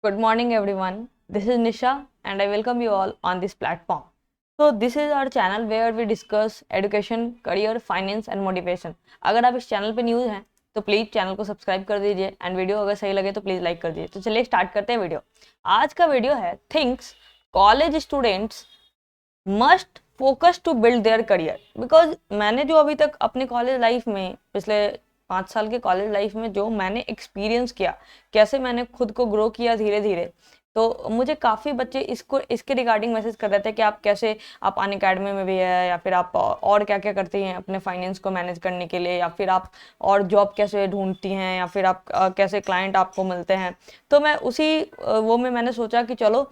Good morning everyone. This is Nisha and I welcome you all on this platform. So this is our channel where we discuss education, career, finance and motivation. अगर आप इस channel पे new हैं तो please channel को subscribe कर दीजिए and video अगर सही लगे तो प्लीज़ लाइक कर दीजिए। तो चलिए स्टार्ट करते हैं वीडियो। आज का वीडियो है things college students must focus to build their career. Because मैंने जो अभी तक अपने कॉलेज लाइफ में पिछले 5 साल के कॉलेज लाइफ में जो मैंने एक्सपीरियंस किया, कैसे मैंने खुद को ग्रो किया धीरे धीरे, तो मुझे काफ़ी बच्चे इसके रिगार्डिंग मैसेज कर रहे थे कि आप कैसे, आप अन अकेडमी में भी है या फिर आप और क्या क्या करती हैं अपने फाइनेंस को मैनेज करने के लिए, या फिर आप और जॉब कैसे ढूंढती हैं, या फिर आप कैसे क्लाइंट आपको मिलते हैं। तो मैं उसी वो में मैंने सोचा कि चलो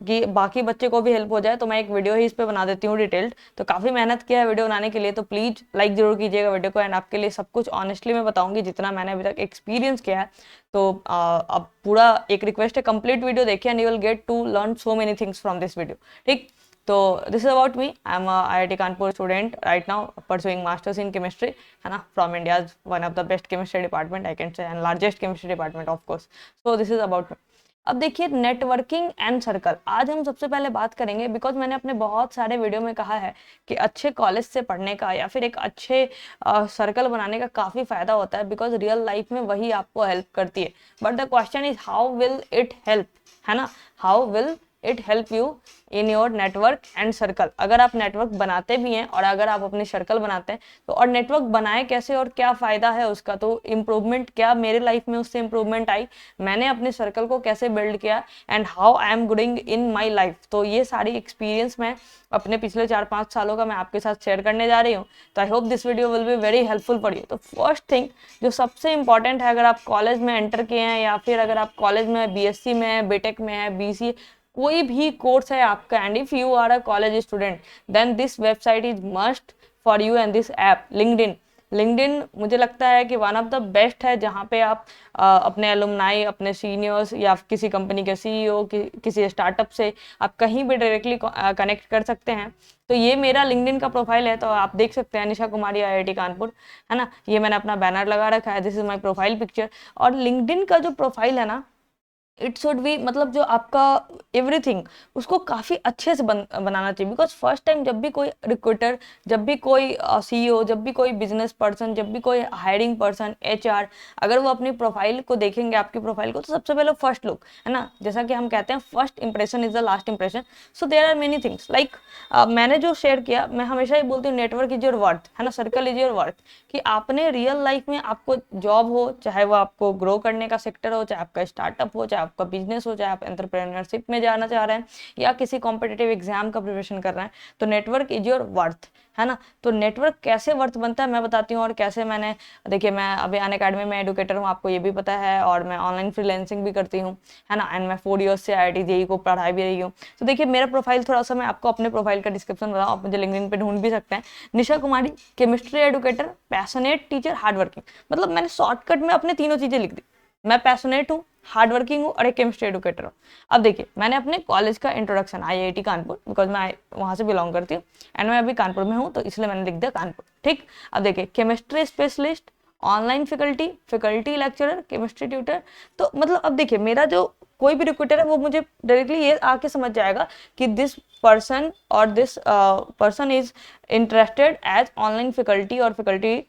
कि बाकी बच्चे को भी हेल्प हो जाए, तो मैं एक वीडियो ही इस पर बना देती हूँ डिटेल्ड। तो काफ़ी मेहनत किया है वीडियो बनाने के लिए, तो प्लीज़ लाइक ज़रूर कीजिएगा वीडियो को। एंड आपके लिए सब कुछ ऑनेस्टली मैं बताऊँगी जितना मैंने अभी तक एक्सपीरियंस किया है। तो अब पूरा एक रिक्वेस्ट है, कंप्लीट वीडियो देखिए and you will get to learn so many things from this video. ठीक, तो this is about me. I am IIT Kanpur student right now pursuing masters in chemistry, है ना, from India's one of the best chemistry department I can say, and largest chemistry department of course. So this is about me. अब देखिए networking and circle, आज हम सबसे पहले बात करेंगे। बिकॉज मैंने अपने बहुत सारे वीडियो में कहा है कि अच्छे कॉलेज से पढ़ने का या फिर एक अच्छे सर्कल बनाने का काफ़ी फ़ायदा होता है, बिकॉज रियल लाइफ में वही आपको हेल्प करती है। But the question is how will it help, है ना, how will it help you in your network and circle. अगर आप नेटवर्क बनाते भी हैं और अगर आप अपने सर्कल बनाते हैं तो, और नेटवर्क बनाए कैसे और क्या फ़ायदा है उसका, तो इम्प्रूवमेंट क्या मेरे लाइफ में उससे इम्प्रूवमेंट आई, मैंने अपने सर्कल को कैसे बिल्ड किया, and how I am growing in my life. तो ये सारी एक्सपीरियंस मैं अपने पिछले 4-5 सालों का मैं आपके साथ शेयर करने जा रही हूँ। तो I hope this video will be very helpful for you. तो फर्स्ट थिंग जो सबसे इंपॉर्टेंट है, अगर आप कॉलेज में एंटर किए हैं या फिर अगर आप कॉलेज में BSc में है, बीटेक में है, BCA, कोई भी कोर्स है आपका, and if you are a college student then this website is must for you and this app LinkedIn. LinkedIn मुझे लगता है कि वन ऑफ द बेस्ट है, जहाँ पे आप अपने एलुमनाई, अपने सीनियर्स या किसी कंपनी के CEO किसी स्टार्टअप से आप कहीं भी डायरेक्टली कनेक्ट कर सकते हैं। तो ये मेरा लिंक्डइन का प्रोफाइल है, तो आप देख सकते हैं निशा कुमारी IIT कानपुर, है ना, ये मैंने अपना बैनर लगा रखा है, this is my profile picture. और लिंक्डइन का जो प्रोफाइल है ना, इट शुड बी, मतलब जो आपका एवरीथिंग उसको काफ़ी अच्छे से बनाना चाहिए। बिकॉज फर्स्ट टाइम जब भी कोई रिक्रूटर, जब भी कोई CEO, जब भी कोई बिजनेस पर्सन, जब भी कोई हायरिंग पर्सन, HR, अगर वो अपनी प्रोफाइल को देखेंगे, आपकी प्रोफाइल को, तो सबसे पहले फर्स्ट लुक, है ना, जैसा कि हम कहते हैं first impression is the last impression. So there are many things like मैंने जो शेयर किया, मैं हमेशा ही बोलती हूँ नेटवर्क इज योर वर्थ, है ना, सर्कल इज योर वर्थ। कि आपने रियल लाइफ में आपको जॉब हो, चाहे वो आपको ग्रो करने का सेक्टर हो, चाहे आपका स्टार्टअप हो, चाहे आपका बिजनेस हो, चाहे आप एंटरप्रेन्योरशिप में जाना चाह रहे हैं या किसी कॉम्पिटिटिव एग्जाम का प्रिपरेशन कर रहे हैं, तो नेटवर्क इज योर वर्थ, है ना। तो नेटवर्क कैसे वर्थ बनता है मैं बताती हूँ, और कैसे मैंने, देखिए मैं अभी अन अकेडमी में एडुकेटर हूँ, आपको ये भी पता है, और मैं ऑनलाइन फ्रीलांसिंग भी करती हूँ, है ना, एंड मैं 4 ईयर्स से IIT JEE को पढ़ाई भी रही हूँ। तो देखिए मेरा प्रोफाइल थोड़ा सा, मैं आपको अपने प्रोफाइल का डिस्क्रिप्शन बताऊँ, आप मुझे लिंक्डइन पे ढूंढ भी सकते हैं। Nisha Kumari, chemistry educator, passionate teacher, hard working. मतलब मैंने शॉर्टकट में अपने तीनों चीज़ें लिख दी, मैं पैशनेट हूँ, हार्ड वर्किंग हूँ और एक केमिस्ट्री एडुकेटर हूँ। अब देखिए मैंने अपने कॉलेज का इंट्रोडक्शन IIT कानपुर, बिकॉज मैं वहाँ से बिलोंग करती हूँ एंड मैं अभी कानपुर में हूँ, तो इसलिए मैंने लिख दिया कानपुर। ठीक, अब देखिए chemistry specialist, online faculty lecturer, chemistry tutor. तो मतलब अब देखिए मेरा जो कोई भी रिक्रूटर है वो मुझे डायरेक्टली ये आके समझ जाएगा कि दिस पर्सन और this person is interested as online faculty और faculty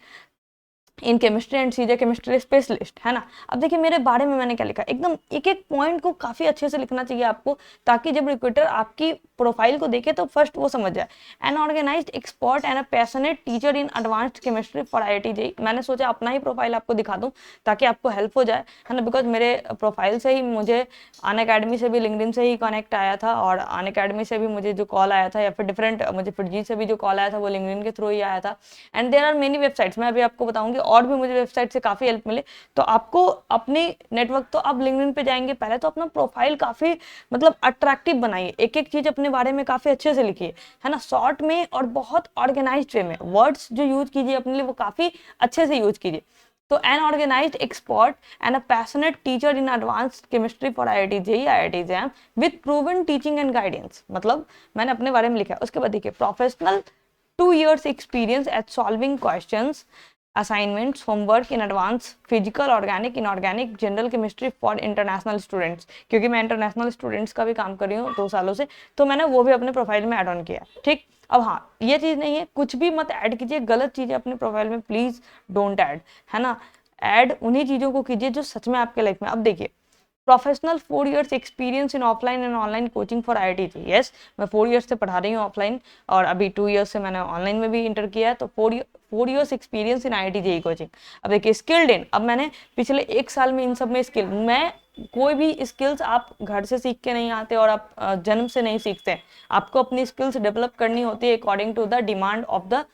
in chemistry and CJ chemistry specialist, है ना। अब देखिए मेरे बारे में मैंने क्या लिखा, एकदम एक एक पॉइंट को काफ़ी अच्छे से लिखना चाहिए आपको, ताकि जब रिक्रूटर आपकी प्रोफाइल को देखे तो फर्स्ट वो समझ जाए। An organised expert and a passionate teacher in advanced chemistry for IIT JEE। मैंने सोचा अपना ही प्रोफाइल आपको दिखा दूँ ताकि आपको हेल्प हो जाए, है ना। बिकॉज मेरे प्रोफाइल से ही मुझे अन अकेडमी से भी, लिंक्डइन से ही कनेक्ट आया था, और अन अकेडमी से भी मुझे जो कॉल आया था, या फिर डिफरेंट मुझे फिटजी से भी जो कॉल आया था वो लिंक्डइन के थ्रू ही आया था। And there are many websites, मैं अभी आपको बताऊंगी, और भी मुझे वेबसाइट से काफ़ी हेल्प मिले। तो आपको अपनी नेटवर्क, तो आप लिंक्डइन पे जाएंगे, पहले तो अपना प्रोफाइल काफ़ी मतलब अट्रैक्टिव बनाइए, एक एक चीज़ अपने बारे में काफ़ी अच्छे से लिखिए, है ना, शॉर्ट में और बहुत ऑर्गेनाइज्ड वे में। वर्ड्स जो यूज कीजिए अपने लिए वो काफ़ी अच्छे से यूज कीजिए। तो an organised expert and a passionate teacher in advanced chemistry for IIT JEE IIT JAM with proven teaching and guidance. मतलब मैंने अपने बारे में लिखा है। उसके बाद देखिए professional 2 years experience at solving questions assignments, homework in advance, physical, organic, inorganic, general chemistry for international students, क्योंकि मैं इंटरनेशनल स्टूडेंट्स का भी काम कर रही हूँ 2 सालों से, तो मैंने वो भी अपने प्रोफाइल में ऐड ऑन किया। ठीक, अब हाँ, ये चीज़ नहीं है, कुछ भी मत ऐड कीजिए, गलत चीज़ें अपने प्रोफाइल में प्लीज़ डोंट ऐड, है ना। ऐड उन्हीं चीज़ों को कीजिए जो सच में आपके लाइफ में। अब देखिए, professional 4 years experience in offline and online coaching for IIT। Yes, मैं 4 years से पढ़ा रही हूँ ऑफलाइन, और अभी 2 years से मैंने ऑनलाइन में भी इंटर किया है, तो 4 years experience in IIT JEE coaching. अब देखिए, स्किल्ड इन, अब मैंने पिछले 1 साल में इन सब में स्किल, मैं कोई भी स्किल्स आप घर से सीख के नहीं आते और आप जन्म से नहीं सीखते, आपको अपनी स्किल्स डेवलप करनी होती है according to the demand of the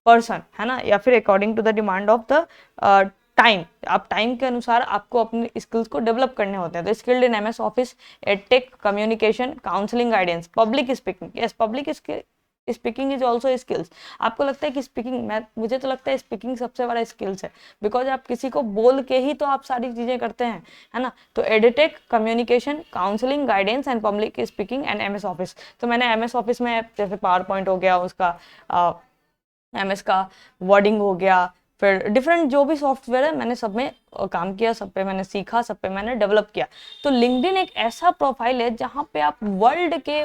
person, है ना, या फिर according to the demand of the time. आप टाइम के अनुसार आपको अपनी स्किल्स को डेवलप करने होते हैं। तो skilled in MS office, edtech, communication, counselling, guidance, public speaking. Yes, public speaking is also skills. आपको लगता है कि स्पीकिंग, मुझे तो लगता है स्पीकिंग सबसे बड़ा स्किल्स है, बिकॉज आप किसी को बोल के ही तो आप सारी चीजें करते हैं, है ना। तो edtech, communication, counselling, guidance and public speaking and MS office. तो मैंने MS ऑफिस में जैसे पावर पॉइंट हो गया, उसका MS का वर्डिंग हो गया, फिर डिफरेंट जो भी सॉफ्टवेयर है मैंने सब में काम किया, सब पे मैंने सीखा, सब पे मैंने डेवलप किया। तो लिंक्डइन एक ऐसा प्रोफाइल है जहाँ पे आप वर्ल्ड के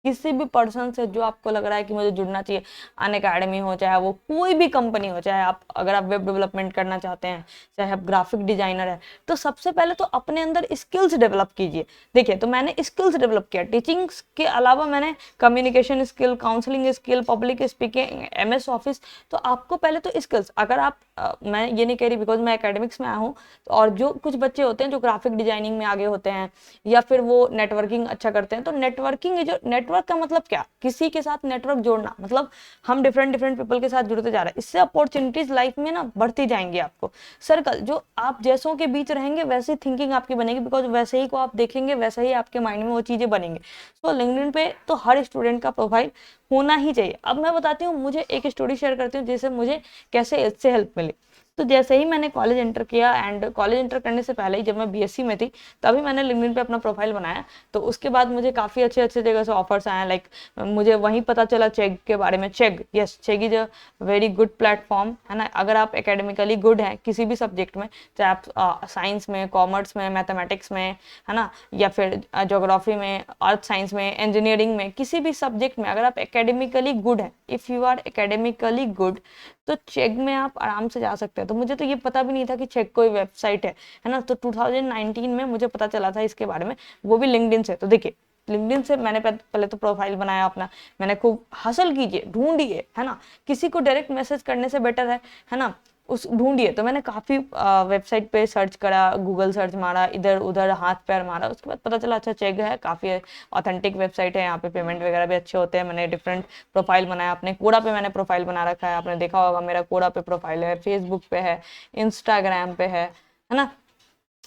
किसी भी पर्सन से जो आपको लग रहा है कि मुझे जुड़ना चाहिए, अन अकेडमी हो, चाहे वो कोई भी कंपनी हो, चाहे आप अगर आप वेब डेवलपमेंट करना चाहते हैं, चाहे आप ग्राफिक डिजाइनर है, तो सबसे पहले तो अपने अंदर स्किल्स डेवलप कीजिए। देखिए, तो मैंने स्किल्स डेवलप किया, टीचिंग के अलावा मैंने communication skill, counselling skill, public speaking, MS office. तो आपको पहले तो स्किल्स, अगर आप मैं ये नहीं कह रही बिकॉज मैं एकेडमिक्स में आया हूँ, और जो कुछ बच्चे होते हैं जो ग्राफिक डिजाइनिंग में आगे होते हैं, या फिर वो नेटवर्किंग अच्छा करते हैं, तो नेटवर्किंग, जो नेटवर्क का मतलब क्या, किसी के साथ नेटवर्क जोड़ना, मतलब हम डिफरेंट पीपल के साथ जुड़ते जा रहे हैं, इससे अपॉर्चुनिटीज लाइफ में ना बढ़ती जाएंगी। आपको सर्कल, जो आप जैसों के बीच रहेंगे वैसी थिंकिंग आपकी बनेगी, बिकॉज वैसे ही को आप देखेंगे वैसे ही आपके माइंड में वो चीजें बनेंगे। तो लिंक्डइन पे तो हर स्टूडेंट का प्रोफाइल होना ही चाहिए। अब मैं बताती हूँ, मुझे एक स्टोरी शेयर करती हूँ जिससे मुझे कैसे इससे हेल्प मिली। तो जैसे ही मैंने कॉलेज एंटर किया, एंड कॉलेज एंटर करने से पहले ही जब मैं BSc में थी, तभी मैंने लिंक्डइन पे अपना प्रोफाइल बनाया। तो उसके बाद मुझे काफ़ी अच्छे अच्छे जगह से ऑफर्स आए, लाइक मुझे वहीं पता चला चेग के बारे में। Chegg, yes, Chegg is a very good platform, है ना। अगर आप एकेडमिकली गुड हैं किसी भी सब्जेक्ट में, चाहे आप साइंस में, कॉमर्स में, मैथमेटिक्स में, है ना, या फिर ज्योग्राफी में, अर्थ साइंस में, इंजीनियरिंग में, किसी भी सब्जेक्ट में अगर आप एकेडमिकली गुड हैं, if you are academically good, तो चेक में आप आराम से जा सकते हैं। तो मुझे तो ये पता भी नहीं था कि चेक कोई वेबसाइट है ना। तो 2019 में मुझे पता चला था इसके बारे में, वो भी लिंक्डइन से। तो देखिए, लिंक्डइन से मैंने पहले तो प्रोफाइल बनाया अपना, मैंने खूब हासिल कीजिए, ढूंढिए, है ना। किसी को डायरेक्ट मैसेज करने से बेटर है ना, उस ढूंढिए। तो मैंने काफ़ी वेबसाइट पे सर्च करा, गूगल सर्च मारा, इधर उधर हाथ पैर मारा, उसके बाद पता चला अच्छा चेक है, काफ़ी ऑथेंटिक वेबसाइट है, यहाँ पे पेमेंट वगैरह भी अच्छे होते हैं। मैंने डिफरेंट प्रोफाइल बनाया, अपने कोडा पे मैंने प्रोफाइल बना रखा है, आपने देखा होगा मेरा कोडा पे प्रोफाइल है, फेसबुक पे है, इंस्टाग्राम पे है ना,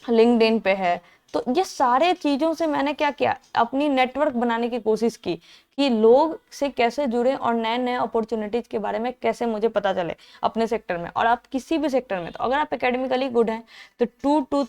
लिंक्डइन पे है। तो ये सारे चीज़ों से मैंने क्या किया, अपनी नेटवर्क बनाने की कोशिश की कि लोग से कैसे जुड़े और नए नए अपॉर्चुनिटीज के बारे में कैसे मुझे पता चले अपने सेक्टर में, और आप किसी भी सेक्टर में। तो अगर आप एकेडमिकली गुड हैं तो 2 to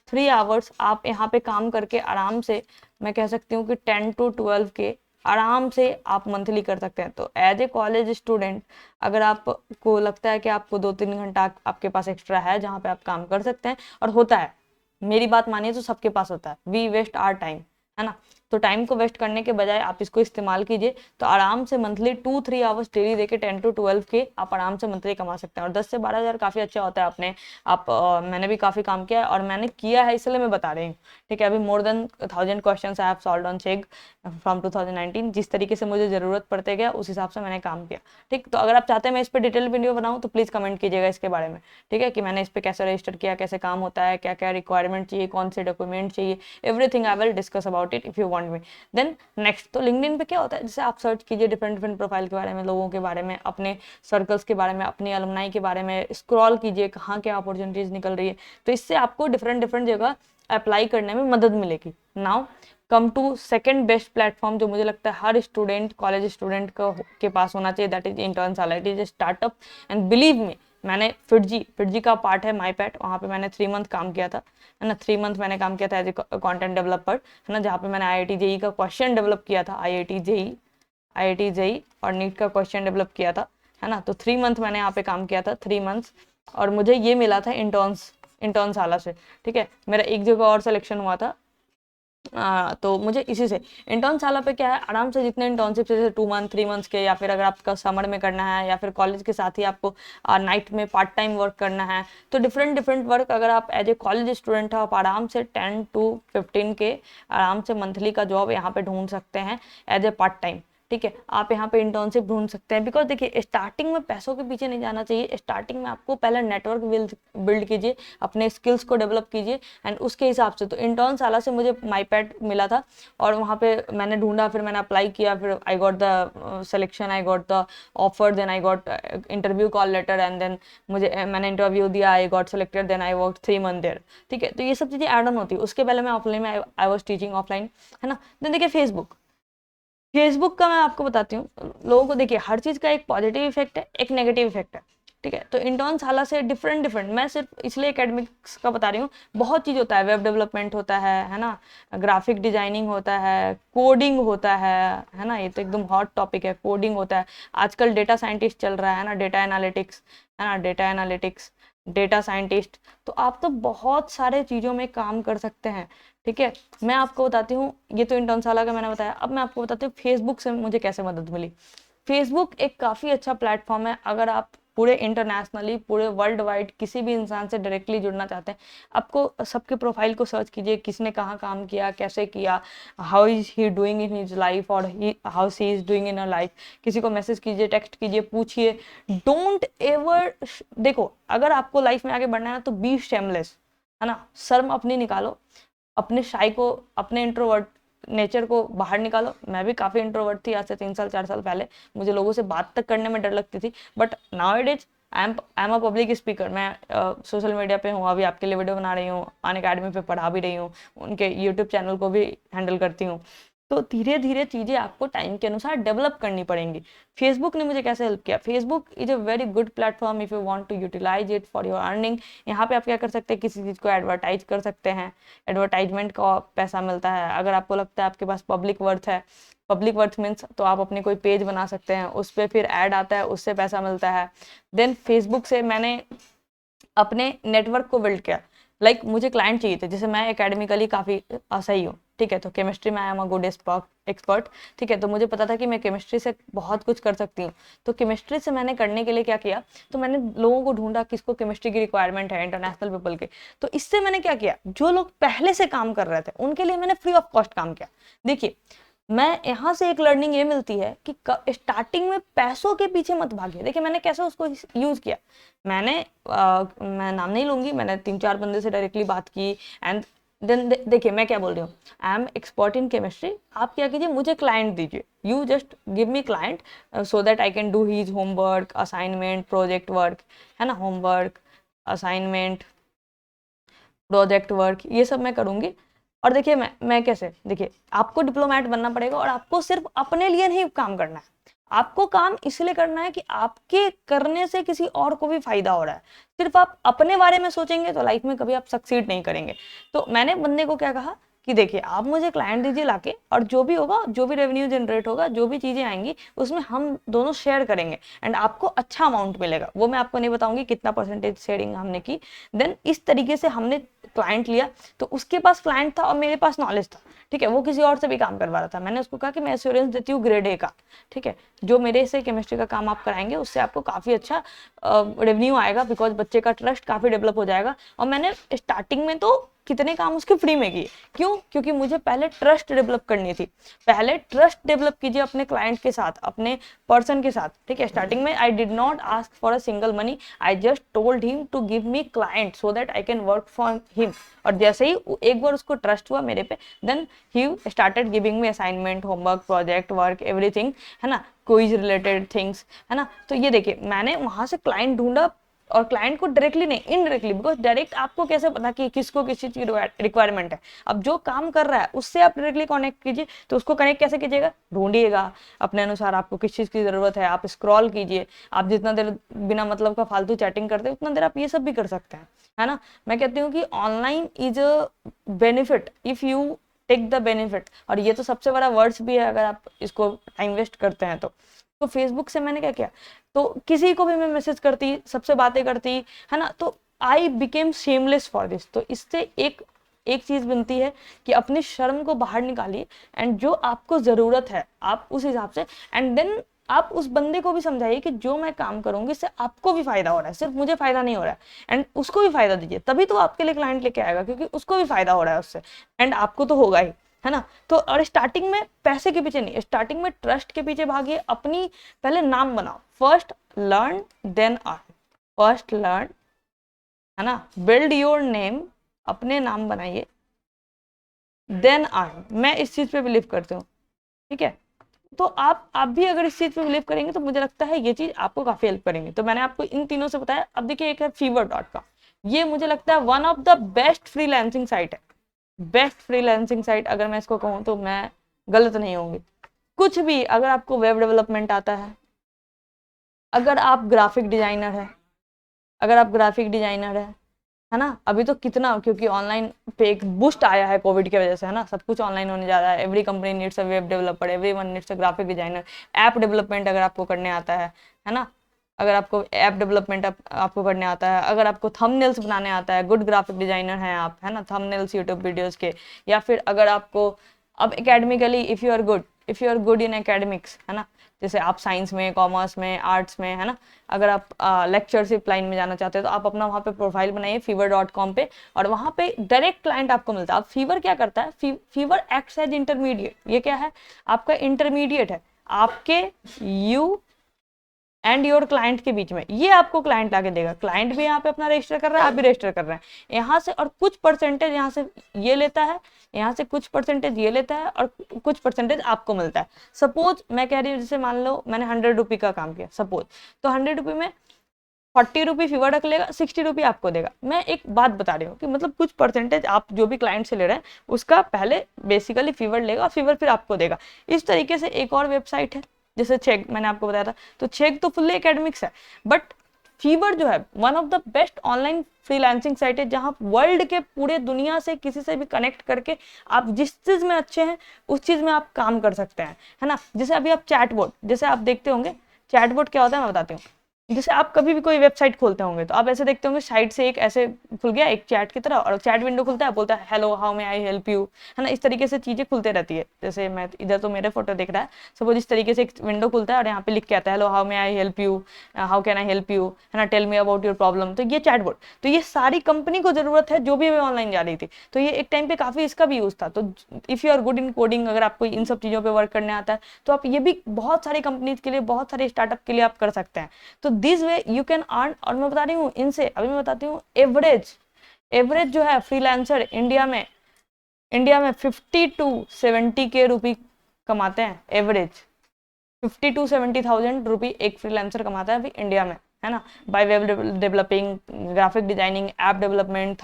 3 आवर्स आप यहाँ पे काम करके आराम से, मैं कह सकती हूँ कि 10 to 12 के आराम से आप मंथली कर सकते हैं। तो एज ए कॉलेज स्टूडेंट, अगर आपको लगता है कि आपको 2-3 घंटा आपके पास एक्स्ट्रा है जहाँ पे आप काम कर सकते हैं, और होता है, मेरी बात मानिए तो सबके पास होता है, वी वेस्ट आवर टाइम, है ना। तो टाइम को वेस्ट करने के बजाय आप इसको इस्तेमाल कीजिए, तो आराम से मंथली 2-3 आवर्स डेली देके 10 to 12 के आप आराम से मंथली कमा सकते हैं। और 10 से 12 हज़ार काफ़ी अच्छा होता है। अपने मैंने भी काफ़ी काम किया है, और मैंने किया है इसलिए मैं बता रही हूँ, ठीक है। अभी more than 1000 questions I have solved on Chegg from 2019। जिस तरीके से मुझे ज़रूरत पड़ते गया उस हिसाब से मैंने काम किया, ठीक। तो अगर आप चाहते हैं मैं इस पर डिटेल वीडियो बनाऊँ तो प्लीज़ कमेंट कीजिएगा इसके बारे में, ठीक है, कि मैंने इस पर कैसे रजिस्टर किया, कैसे काम होता है, क्या क्या रिक्वायरमेंट चाहिए, कौन से डॉक्यूमेंट चाहिए, everything I will discuss about it if you want me. Then next, तो लिंक्डइन पे क्या होता है, जैसे आप सर्च कीजिए डिफरेंट प्रोफाइल के बारे में, लोगों के बारे में, अपने सर्कल्स के बारे में, अपनी अलुमनाई के बारे में स्क्रॉल कीजिए, कहाँ क्या अपॉर्चुनिटीज निकल रही है। तो इससे आपको डिफरेंट जगह अप्लाई करने में मदद मिलेगी। Now come to second best platform जो मुझे लगता है हर स्टूडेंट, कॉलेज स्टूडेंट के पास होना चाहिए, that is Internshala. It is startup and believe me, मैंने फिटजी का पार्ट है माई पैट, वहाँ पे मैंने 3 मंथ काम किया था, है ना। 3 मंथ मैंने काम किया था एज ए कंटेंट डेवलपर, है ना, जहाँ पे मैंने IIT JEE का क्वेश्चन डेवलप किया था, IIT JEE और नीट का क्वेश्चन डेवलप किया था, है ना। तो 3 मंथ मैंने यहाँ पे काम किया था, 3 मंथ्स, और मुझे ये मिला था इंटर्न साला से, ठीक है। मेरा एक जगह और सिलेक्शन हुआ था, तो मुझे इसी से इंटर्न साला पे क्या है, आराम से जितने इंटर्नशिप जैसे 2 मंथ 3 मंथ्स के, या फिर अगर आपका समर में करना है या फिर कॉलेज के साथ ही आपको नाइट में पार्ट टाइम वर्क करना है, तो डिफरेंट वर्क अगर आप एज ए कॉलेज स्टूडेंट हो, आप आराम से 10 to 15 के आराम से मंथली का जॉब यहाँ पे ढूंढ सकते हैं एज ए पार्ट टाइम, ठीक है। आप यहाँ पे इंटर्नशिप ढूंढ सकते हैं, बिकॉज देखिए स्टार्टिंग में पैसों के पीछे नहीं जाना चाहिए। स्टार्टिंग में आपको पहले नेटवर्क बिल्ड कीजिए, अपने स्किल्स को डेवलप कीजिए, एंड उसके हिसाब से। तो इंटर्न साला से मुझे माईपैड मिला था, और वहाँ पे मैंने ढूंढा, फिर मैंने अप्लाई किया, फिर I got the selection, I got the offer, then I got interview call letter, and then मैंने इंटरव्यू दिया, I got selected, then I work 3 month there, ठीक है। तो ये सब चीज़ें एड ऑन होती है। उसके पहले मैं ऑफलाइन में आई वॉज टीचिंग ऑफलाइन, है ना। देन देखिए फेसबुक का मैं आपको बताती हूँ, लोगों को देखिए हर चीज़ का एक पॉजिटिव इफेक्ट है, एक नेगेटिव इफेक्ट है, ठीक है। तो इंटर्न साला से डिफरेंट, मैं सिर्फ इसलिए एकेडमिक्स का बता रही हूँ, बहुत चीज़ होता है, वेब डेवलपमेंट होता है ना, ग्राफिक डिजाइनिंग होता है, कोडिंग होता है ना। ये तो एकदम हॉट टॉपिक है, कोडिंग होता है। आजकल डेटा साइंटिस्ट चल रहा है ना, डेटा एनालिटिक्स, है ना, डेटा एनालिटिक्स, डेटा साइंटिस्ट। तो आप तो बहुत सारे चीज़ों में काम कर सकते हैं, ठीक है। मैं आपको बताती हूँ, ये तो इंटर्न साला का मैंने बताया। अब मैं आपको बताती हूँ फेसबुक से मुझे कैसे मदद मिली। फेसबुक एक काफ़ी अच्छा प्लेटफॉर्म है, अगर आप पूरे इंटरनेशनली, पूरे वर्ल्ड वाइड किसी भी इंसान से डायरेक्टली जुड़ना चाहते हैं। आपको सबके प्रोफाइल को सर्च कीजिए, किसने कहाँ काम किया, कैसे किया, how is he doing in his life, और how she is doing in a life. किसी को मैसेज कीजिए, टेक्स्ट कीजिए, पूछिए। डोंट एवर, देखो अगर आपको लाइफ में आगे बढ़ना है ना, तो बी शेमलेस, है ना। शर्म अपनी निकालो, अपने शाई को, अपने इंट्रोवर्ट नेचर को बाहर निकालो। मैं भी काफ़ी इंट्रोवर्ट थी आज से 3 साल 4 साल पहले, मुझे लोगों से बात तक करने में डर लगती थी, but now it is I am a public speaker. मैं सोशल मीडिया पे हूँ, अभी आपके लिए वीडियो बना रही हूँ, अनअकैडमी पे पढ़ा भी रही हूँ, उनके यूट्यूब चैनल को भी हैंडल करती हूँ। तो धीरे धीरे चीज़ें आपको टाइम के अनुसार डेवलप करनी पड़ेंगी। फेसबुक ने मुझे कैसे हेल्प किया, Facebook is a very good platform if you want to utilise it for your earning. यहाँ पे आप क्या कर सकते हैं, किसी चीज़ को एडवर्टाइज कर सकते हैं, एडवर्टाइजमेंट का पैसा मिलता है। अगर आपको लगता है आपके पास पब्लिक वर्थ है, पब्लिक वर्थ मीन्स तो आप अपने कोई पेज बना सकते हैं, उस पर फिर ऐड आता है, उससे पैसा मिलता है। देन फेसबुक से मैंने अपने नेटवर्क को बिल्ड किया। मुझे क्लाइंट चाहिए थे, जैसे मैं एकेडमिकली काफ़ी सही हूँ, ठीक है। तो केमिस्ट्री में I am a good expert, ठीक है। तो मुझे पता था कि मैं केमिस्ट्री से बहुत कुछ कर सकती हूँ। तो केमिस्ट्री से मैंने करने के लिए क्या किया, तो मैंने लोगों को ढूंढा किसको केमिस्ट्री की रिक्वायरमेंट है, इंटरनेशनल पीपल के। तो इससे मैंने क्या किया, जो लोग पहले से काम कर रहे थे उनके लिए मैंने फ्री ऑफ कॉस्ट काम किया। देखिए मैं यहाँ से एक लर्निंग ये मिलती है कि स्टार्टिंग में पैसों के पीछे मत भागिए। देखिए मैंने कैसे उसको यूज किया, मैं नाम नहीं लूंगी, मैंने 3-4 बंदे से डायरेक्टली बात की, एंड देन देखिए मैं क्या बोल रही हूँ, I am expert in chemistry. आप क्या कीजिए, मुझे क्लाइंट दीजिए, you just give me client so that I can do his homework, assignment, project work, है ना, होमवर्क, असाइनमेंट, प्रोजेक्ट वर्क, ये सब मैं करूँगी। और देखिए मैं कैसे, देखिए आपको डिप्लोमेट बनना पड़ेगा, और आपको सिर्फ अपने लिए नहीं काम करना है। आपको काम इसलिए करना है कि आपके करने से किसी और को भी फायदा हो रहा है। सिर्फ आप अपने बारे में सोचेंगे तो लाइफ में कभी आप सक्सीड नहीं करेंगे। तो मैंने बंदे को क्या कहा कि देखिए आप मुझे क्लाइंट दीजिए लाके, और जो भी होगा, जो भी रेवेन्यू जनरेट होगा, जो भी चीज़ें आएंगी, उसमें हम दोनों शेयर करेंगे, एंड आपको अच्छा अमाउंट मिलेगा। वो मैं आपको नहीं बताऊंगी कितना परसेंटेज शेयरिंग हमने की। देन इस तरीके से हमने क्लाइंट लिया, तो उसके पास क्लाइंट था और मेरे पास नॉलेज था, ठीक है। वो किसी और से भी काम करवा रहा था। मैंने उसको कहा कि मैं एश्योरेंस देती हूँ ग्रेड ए का, ठीक है। जो मेरे से केमिस्ट्री का काम आप कराएंगे उससे आपको काफ़ी अच्छा रेवेन्यू आएगा, बिकॉज बच्चे का ट्रस्ट काफ़ी डेवलप हो जाएगा। और मैंने स्टार्टिंग में तो कितने काम उसके फ्री में किए, क्यों, क्योंकि मुझे पहले ट्रस्ट डेवलप करनी थी। पहले ट्रस्ट डेवलप कीजिए अपने क्लाइंट के साथ, अपने पर्सन के साथ, ठीक है। स्टार्टिंग में I did not ask for a single money, I just told him to give me client so that I can work for him. और जैसे ही एक बार उसको ट्रस्ट हुआ मेरे पे, then he started giving me assignment, homework, project work, everything, है ना, quiz related things, है ना। तो ये देखिए मैंने वहां से क्लाइंट ढूंढा, और क्लाइंट को डायरेक्टली नहीं, इनडायरेक्टली, बिकॉज डायरेक्ट आपको कैसे पता कि किसको किस चीज की रिक्वायरमेंट है। अब जो काम कर रहा है उससे आप डायरेक्टली कनेक्ट कीजिए। तो उसको कनेक्ट कैसे कीजिएगा, ढूंढिएगा अपने अनुसार, आपको किस चीज की जरूरत है, आप स्क्रॉल कीजिए। आप जितना देर बिना मतलब का फालतू चैटिंग करते हैं उतना देर आप ये सब भी कर सकते हैं, है ना। मैं कहती हूँ कि online is a benefit if you take the benefit. और ये तो सबसे बड़ा वर्ड्स भी है अगर आप इसको टाइम वेस्ट करते हैं तो। तो फेसबुक से मैंने क्या किया, तो किसी को भी मैं मैसेज करती, सबसे बातें करती, है ना, तो I became shameless for this. तो इससे एक चीज बनती है कि अपनी शर्म को बाहर निकालिए, एंड जो आपको जरूरत है आप उस हिसाब से, एंड देन आप उस बंदे को भी समझाइए कि जो मैं काम करूंगी इससे आपको भी फायदा हो रहा है, सिर्फ मुझे फायदा नहीं हो रहा है, एंड उसको भी फायदा दीजिए, तभी तो आपके लिए क्लाइंट लेके आएगा, क्योंकि उसको भी फायदा हो रहा है उससे, एंड आपको तो होगा ही, है ना। तो और स्टार्टिंग में पैसे के पीछे नहीं, स्टार्टिंग में ट्रस्ट के पीछे भागिए, अपनी पहले नाम बनाओ, first learn then earn, first learn, है ना, बिल्ड योर नेम, अपने नाम बनाइए, देन अर्न। मैं इस चीज पे बिलीव करती हूँ, ठीक है। तो आप भी अगर इस चीज पे बिलीव करेंगे तो मुझे लगता है ये चीज आपको काफी हेल्प करेंगे। तो मैंने आपको इन तीनों से बताया। अब देखिए एक है fiverr.com, ये मुझे लगता है one of the best freelancing site है, बेस्ट फ्रीलांसिंग साइट अगर मैं इसको कहूँ तो मैं गलत नहीं होंगी। कुछ भी, अगर आपको वेब डेवलपमेंट आता है, अगर आप ग्राफिक डिजाइनर है, अगर आप ग्राफिक डिजाइनर है ना, अभी तो कितना, क्योंकि ऑनलाइन पे एक बूस्ट आया है कोविड की वजह से, है ना, सब कुछ ऑनलाइन होने जा रहा है, every company needs a web developer, everyone needs a graphic designer, app development अगर आपको करने आता है ना, अगर आपको ऐप डेवलपमेंट आपको करने आता है, अगर आपको थंबनेल्स बनाने आता है, गुड ग्राफिक डिजाइनर हैं आप, है ना, थंबनेल्स यूट्यूब वीडियोस के, या फिर अगर आपको अब academically if you are good in academics, है ना, जैसे आप साइंस में, कॉमर्स में, आर्ट्स में, है ना, अगर आप लेक्चरशिप लाइन में जाना चाहते हो तो आप अपना वहाँ पे प्रोफाइल बनाइए fiverr.com पे, और वहाँ पे डायरेक्ट क्लाइंट आपको मिलता है। अब फीवर क्या करता है, फीवर एक्ट्स एज इंटरमीडिएट, ये क्या है, आपका इंटरमीडिएट है आपके यू एंड योर क्लाइंट के बीच में, ये आपको क्लाइंट लाके देगा, क्लाइंट भी यहाँ पे अपना रजिस्टर कर रहा है, आप भी रजिस्टर कर रहे हैं यहाँ से, और कुछ परसेंटेज यहाँ से ये लेता है, यहाँ से कुछ परसेंटेज ये लेता है, और कुछ परसेंटेज आपको मिलता है। सपोज मैं कह रही हूँ, जैसे मान लो मैंने 100 रुपये का काम किया सपोज, तो 100 रुपये में 40 रुपये फीवर रख लेगा, 60 रुपये आपको देगा। मैं एक बात बता रही हूँ कि मतलब कुछ परसेंटेज आप जो भी क्लाइंट से ले रहे हैं उसका पहले बेसिकली फीवर लेगा, और फीवर फिर आपको देगा। इस तरीके से एक और वेबसाइट है जैसे चेक, मैंने आपको बताया था, तो चेक तो फुल्ली एकेडमिक्स है, बट फीवर जो है one of the best online freelancing site है, जहां वर्ल्ड के पूरे दुनिया से किसी से भी कनेक्ट करके आप जिस चीज में अच्छे हैं उस चीज में आप काम कर सकते हैं, है ना। जैसे अभी आप चैटबॉट, जैसे आप देखते होंगे चैटबॉट क्या होता है मैं बताती हूँ। जैसे आप कभी भी कोई वेबसाइट खोलते होंगे तो आप ऐसे देखते होंगे साइड से एक ऐसे खुल गया एक चैट की तरह, और चैट विंडो खुलता है, बोलता है hello how may I help you, है ना, इस तरीके से चीजें खुलते रहती है। जैसे मैं इधर तो मेरे फोटो दिख रहा है, सपोज इस तरीके से एक विंडो खुलता है और यहाँ पे लिख के आता है hello how may I help you, how can I help you, है ना, tell me about your problem. तो ये चैटबॉट, तो ये सारी कंपनी को जरूरत है जो भी ऑनलाइन जा रही थी, तो ये एक टाइम पे काफी इसका भी यूज था। तो if you are good in coding, अगर आपको इन सब चीजों पे वर्क करने आता है तो आप ये भी बहुत सारी कंपनीज के लिए, बहुत सारे स्टार्टअप के लिए आप कर सकते हैं। तो this way you can earn. और मैं बता रही हूँ इनसे, अभी मैं बताती हूँ एवरेज जो है फ्रीलांसर इंडिया में 50 to 70 के रुपये कमाते हैं, एवरेज 50 to 70,000 रुपये एक फ्रीलांसर कमाता है अभी इंडिया में, है ना, by web developing, graphic designing, app development,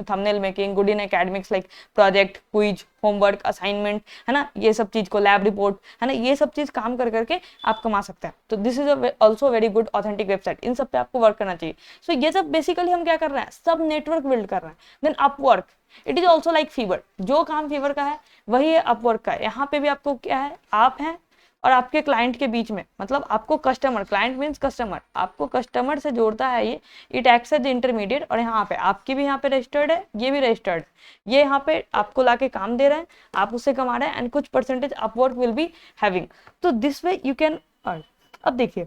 thumbnail making, good in academics like project, quiz, homework, assignment, है ना, ये सब चीज को, लैब रिपोर्ट, है ना, ये सब चीज काम कर करके आप कमा सकते हैं। तो this is also very good authentic website, इन सब पे आपको वर्क करना चाहिए। सो ये सब बेसिकली हम क्या कर रहे हैं, सब नेटवर्क बिल्ड कर रहे हैं। Then Upwork, it is also like Fiverr, जो काम फीवर का है वही है अपवर्क का। यहाँ पे भी आपको क्या है, आप हैं और आपके क्लाइंट के बीच में, मतलब आपको कस्टमर, क्लाइंट मीन्स कस्टमर, आपको कस्टमर से जोड़ता है ये, इट एक्ट्स एज इंटरमीडिएट। और यहाँ पे आपकी भी यहाँ पे रजिस्टर्ड है, ये भी रजिस्टर्ड है, ये यहाँ पे आपको लाके काम दे रहे हैं, आप उससे कमा रहे हैं, एंड कुछ percentage Upwork will be having. तो this way you can earn. अब देखिए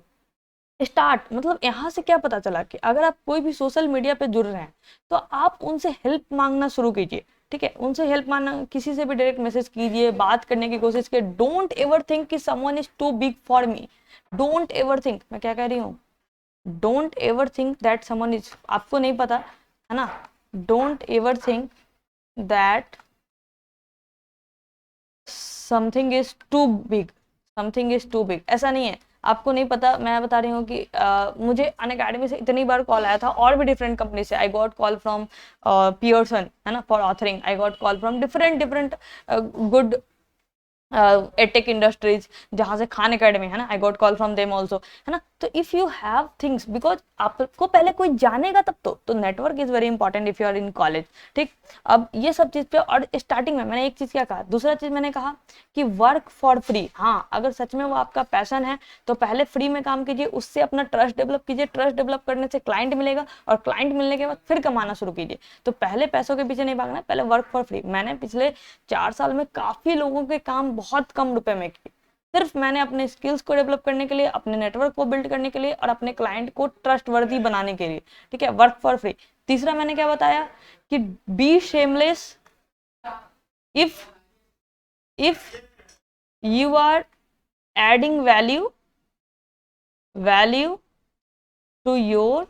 स्टार्ट, मतलब यहाँ से क्या पता चला कि अगर आप कोई भी सोशल मीडिया पे जुड़ रहे हैं तो आप उनसे हेल्प मांगना शुरू कीजिए, ठीक है, उनसे हेल्प मांगना, किसी से भी डायरेक्ट मैसेज कीजिए, बात करने की कोशिश कीजिए। डोंट एवर थिंक कि someone is too big for me, don't ever think, मैं क्या कह रही हूँ, don't ever think that someone is, आपको नहीं पता, है ना, don't ever think that something is too big, something is too big, ऐसा नहीं है, आपको नहीं पता। मैं बता रही हूँ कि मुझे अनअकैडमी से इतनी बार कॉल आया था, और भी डिफरेंट कंपनी से। I got call from Pearson, है ना, for authoring, I got call from different good edtech industries, जहाँ से खान एकेडमी है ना, I got call from them also, है ना। तो if you have things, because आपको पहले कोई जानेगा तब तो network is very important if you are in college, ठीक। अब ये सब चीज पे, और स्टार्टिंग में मैंने एक चीज क्या कहा, दूसरा चीज मैंने कहा कि वर्क फॉर फ्री। हाँ, अगर सच में वो आपका पैशन है तो पहले फ्री में काम कीजिए, उससे अपना ट्रस्ट डेवलप कीजिए, ट्रस्ट डेवलप करने से क्लाइंट मिलेगा, और क्लाइंट मिलने के बाद फिर कमाना शुरू कीजिए। तो पहले पैसों के पीछे नहीं भागना, पहले वर्क फॉर फ्री। मैंने पिछले 4 साल में काफी लोगों के काम बहुत कम रुपए में किए, सिर्फ मैंने अपने स्किल्स को डेवलप करने के लिए, अपने नेटवर्क को बिल्ड करने के लिए, और अपने क्लाइंट को ट्रस्ट वर्दी बनाने के लिए, ठीक है, वर्क फॉर फ्री। तीसरा मैंने क्या बताया कि be shameless if you are adding value to your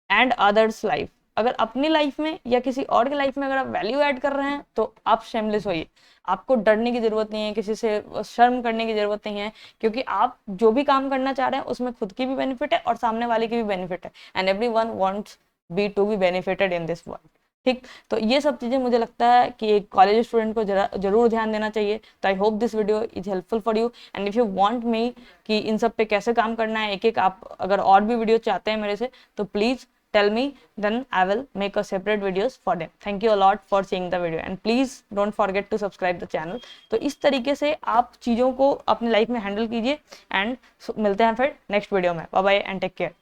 and others life. अगर अपनी लाइफ में या किसी और की लाइफ में अगर आप वैल्यू ऐड कर रहे हैं तो आप शेमलेस होइए। आपको डरने की जरूरत नहीं है, किसी से शर्म करने की जरूरत नहीं है, क्योंकि आप जो भी काम करना चाह रहे हैं उसमें खुद की भी बेनिफिट है और सामने वाले की भी बेनिफिट है, and everyone wants be to be benefited in this world, ठीक। तो ये सब चीजें मुझे लगता है कि एक कॉलेज स्टूडेंट को जरूर ध्यान देना चाहिए। तो I hope this video is helpful for you, and if you want मी कि इन सब पे कैसे काम करना है एक एक, आप अगर और भी वीडियो चाहते हैं मेरे से तो please tell me, then I will make a separate videos for them. Thank you a lot for seeing the video and please don't forget to subscribe the channel. तो इस तरीके से आप चीज़ों को अपनी लाइफ में हैंडल कीजिए, एंड मिलते हैं फिर नेक्स्ट वीडियो में। Bye bye and take care.